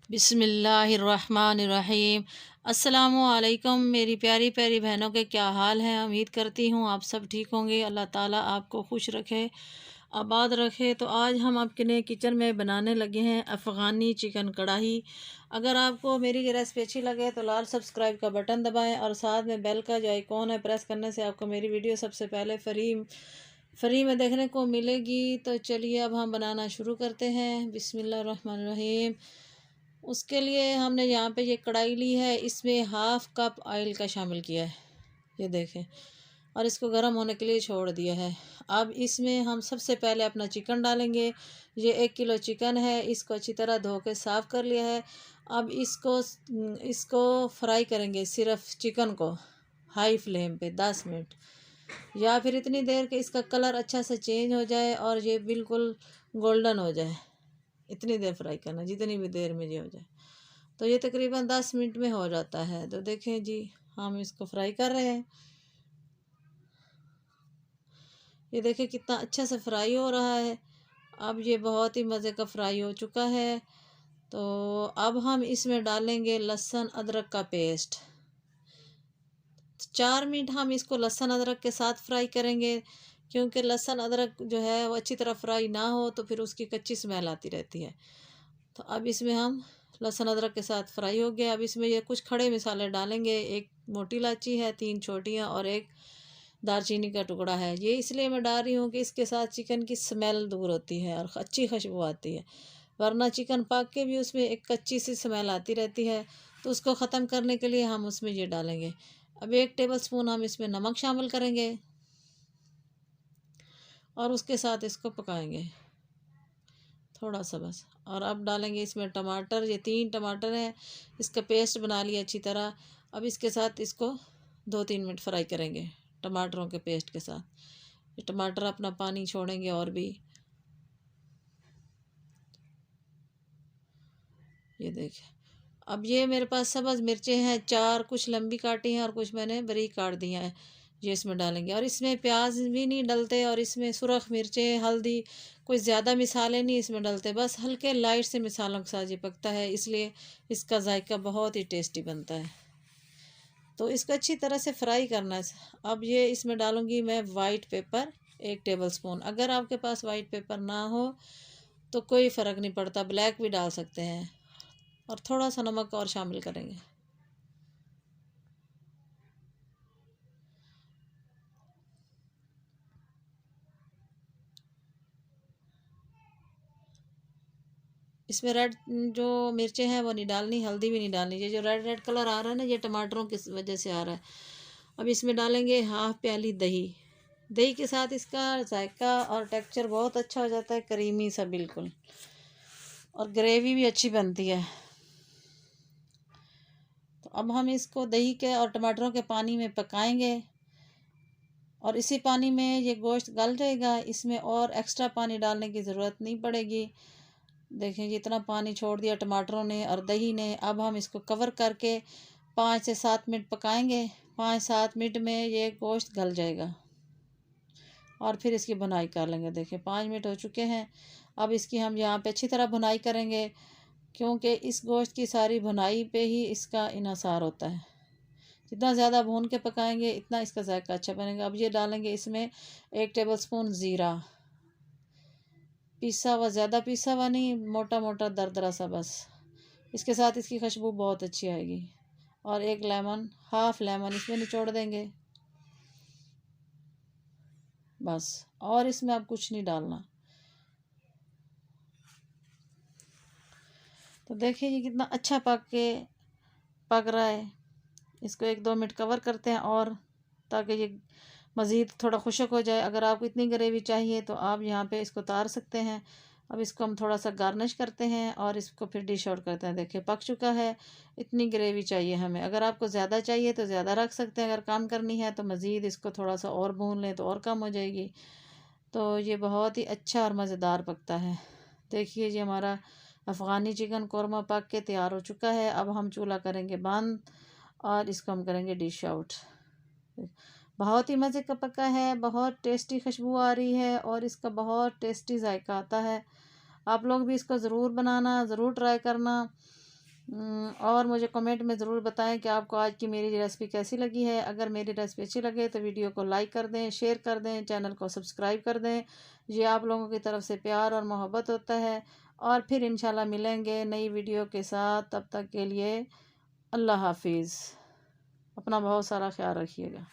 बिस्मिल्लाहिर्रहमानिर्रहीम। अस्सलामुअलैकुम मेरी प्यारी प्यारी बहनों के क्या हाल है। उम्मीद करती हूँ आप सब ठीक होंगे। अल्लाह ताला आपको खुश रखे, आबाद रखे। तो आज हम अपने किचन में बनाने लगे हैं अफ़गानी चिकन कढ़ाई। अगर आपको मेरी ये रेसिपी अच्छी लगे तो लाल सब्सक्राइब का बटन दबाएं और साथ में बेल का जो आइकॉन है प्रेस करने से आपको मेरी वीडियो सबसे पहले फ्री में देखने को मिलेगी। तो चलिए अब हम बनाना शुरू करते हैं। बिस्मिल्लाहिर्रहमानिर्रहीम। उसके लिए हमने यहाँ पे ये कढ़ाई ली है, इसमें हाफ़ कप ऑयल का शामिल किया है, ये देखें, और इसको गर्म होने के लिए छोड़ दिया है। अब इसमें हम सबसे पहले अपना चिकन डालेंगे। ये 1 किलो चिकन है, इसको अच्छी तरह धो के साफ़ कर लिया है। अब इसको फ्राई करेंगे, सिर्फ चिकन को हाई फ्लेम पे 10 मिनट, या फिर इतनी देर कि इसका कलर अच्छा से चेंज हो जाए और ये बिल्कुल गोल्डन हो जाए। इतनी देर फ्राई करना, जितनी भी देर में ये हो जाए। तो ये तकरीबन 10 मिनट में हो जाता है। तो देखें जी, हम इसको फ्राई कर रहे हैं। ये देखें कितना अच्छा से फ्राई हो रहा है। अब ये बहुत ही मज़े का फ्राई हो चुका है। तो अब हम इसमें डालेंगे लहसुन अदरक का पेस्ट। 4 मिनट हम इसको लहसुन अदरक के साथ फ्राई करेंगे, क्योंकि लहसुन अदरक जो है वो अच्छी तरह फ्राई ना हो तो फिर उसकी कच्ची स्मेल आती रहती है। तो अब इसमें हम लहसुन अदरक के साथ फ्राई हो गया। अब इसमें ये कुछ खड़े मसाले डालेंगे। एक मोटी इलायची है, 3 छोटियाँ, और एक दालचीनी का टुकड़ा है। ये इसलिए मैं डाल रही हूँ कि इसके साथ चिकन की स्मेल दूर होती है और अच्छी खुशबू आती है, वरना चिकन पक के भी उसमें एक कच्ची सी स्मेल आती रहती है। तो उसको ख़त्म करने के लिए हम उसमें ये डालेंगे। अब 1 टेबल स्पून हम इसमें नमक शामिल करेंगे और उसके साथ इसको पकाएंगे थोड़ा सा बस। और अब डालेंगे इसमें टमाटर। ये 3 टमाटर हैं, इसका पेस्ट बना लिया अच्छी तरह। अब इसके साथ इसको 2-3 मिनट फ्राई करेंगे टमाटरों के पेस्ट के साथ। ये टमाटर अपना पानी छोड़ेंगे और भी। ये देखें, अब ये मेरे पास सब्ज़ मिर्चें हैं 4, कुछ लंबी काटी हैं और कुछ मैंने बारीक काट दी हैं। ये इसमें डालेंगे, और इसमें प्याज भी नहीं डलते, और इसमें सुरख मिर्चें, हल्दी, कोई ज़्यादा मिसाले नहीं इसमें डलते, बस हल्के लाइट से मिसालों के साथ ये पकता है, इसलिए इसका जायका बहुत ही टेस्टी बनता है। तो इसको अच्छी तरह से फ्राई करना है। अब ये इसमें डालूँगी मैं वाइट पेपर 1 टेबल स्पून। अगर आपके पास वाइट पेपर ना हो तो कोई फ़र्क नहीं पड़ता, ब्लैक भी डाल सकते हैं। और थोड़ा सा नमक और शामिल करेंगे। इसमें रेड जो मिर्चें हैं वो नहीं डालनी, हल्दी भी नहीं डालनी। ये जो रेड रेड कलर आ रहा है ना, ये टमाटरों की वजह से आ रहा है। अब इसमें डालेंगे हाफ़ प्याली दही। दही के साथ इसका जायका और टेक्सचर बहुत अच्छा हो जाता है, क्रीमी सा बिल्कुल, और ग्रेवी भी अच्छी बनती है। तो अब हम इसको दही के और टमाटरों के पानी में पकाएंगे, और इसी पानी में ये गोश्त गल जाएगा। इसमें और एक्स्ट्रा पानी डालने की ज़रूरत नहीं पड़ेगी। देखें जितना पानी छोड़ दिया टमाटरों ने और दही ने। अब हम इसको कवर करके 5 से 7 मिनट पकाएंगे। 5-7 मिनट में ये गोश्त गल जाएगा और फिर इसकी भुनाई कर लेंगे। देखें 5 मिनट हो चुके हैं। अब इसकी हम यहाँ पे अच्छी तरह भुनाई करेंगे, क्योंकि इस गोश्त की सारी भुनाई पे ही इसका इन्हसार होता है। जितना ज़्यादा भून के पकाएंगे इतना इसका जायका अच्छा बनेगा। अब ये डालेंगे इसमें 1 टेबल स्पून ज़ीरा, पिसा हुआ, ज़्यादा पिसा हुआ नहीं, मोटा मोटा दरदरा सा बस। इसके साथ इसकी खुशबू बहुत अच्छी आएगी। और 1 लेमन, हाफ़ लेमन इसमें निचोड़ देंगे बस। और इसमें अब कुछ नहीं डालना। तो देखिए ये कितना अच्छा पक रहा है। इसको 1-2 मिनट कवर करते हैं, और ताकि ये मज़ीद थोड़ा खुशक हो जाए। अगर आपको इतनी ग्रेवी चाहिए तो आप यहाँ पे इसको उतार सकते हैं। अब इसको हम थोड़ा सा गार्निश करते हैं और इसको फिर डिश आउट करते हैं। देखिए पक चुका है। इतनी ग्रेवी चाहिए हमें। अगर आपको ज़्यादा चाहिए तो ज़्यादा रख सकते हैं, अगर कम करनी है तो मज़ीद इसको थोड़ा सा और भून लें तो और कम हो जाएगी। तो ये बहुत ही अच्छा और मज़ेदार पकता है। देखिए जी, हमारा अफ़गानी चिकन कौरमा पक के तैयार हो चुका है। अब हम चूल्हा करेंगे बंद और इसको हम करेंगे डिश आउट। बहुत ही मज़े का पका है, बहुत टेस्टी खुशबू आ रही है और इसका बहुत टेस्टी जायका आता है। आप लोग भी इसको ज़रूर बनाना, ज़रूर ट्राई करना। और मुझे कमेंट में ज़रूर बताएं कि आपको आज की मेरी रेसिपी कैसी लगी है। अगर मेरी रेसिपी अच्छी लगे तो वीडियो को लाइक कर दें, शेयर कर दें, चैनल को सब्सक्राइब कर दें। ये आप लोगों की तरफ से प्यार और मोहब्बत होता है। और फिर इंशाल्लाह मिलेंगे नई वीडियो के साथ। तब तक के लिए अल्लाह हाफिज़। अपना बहुत सारा ख्याल रखिएगा।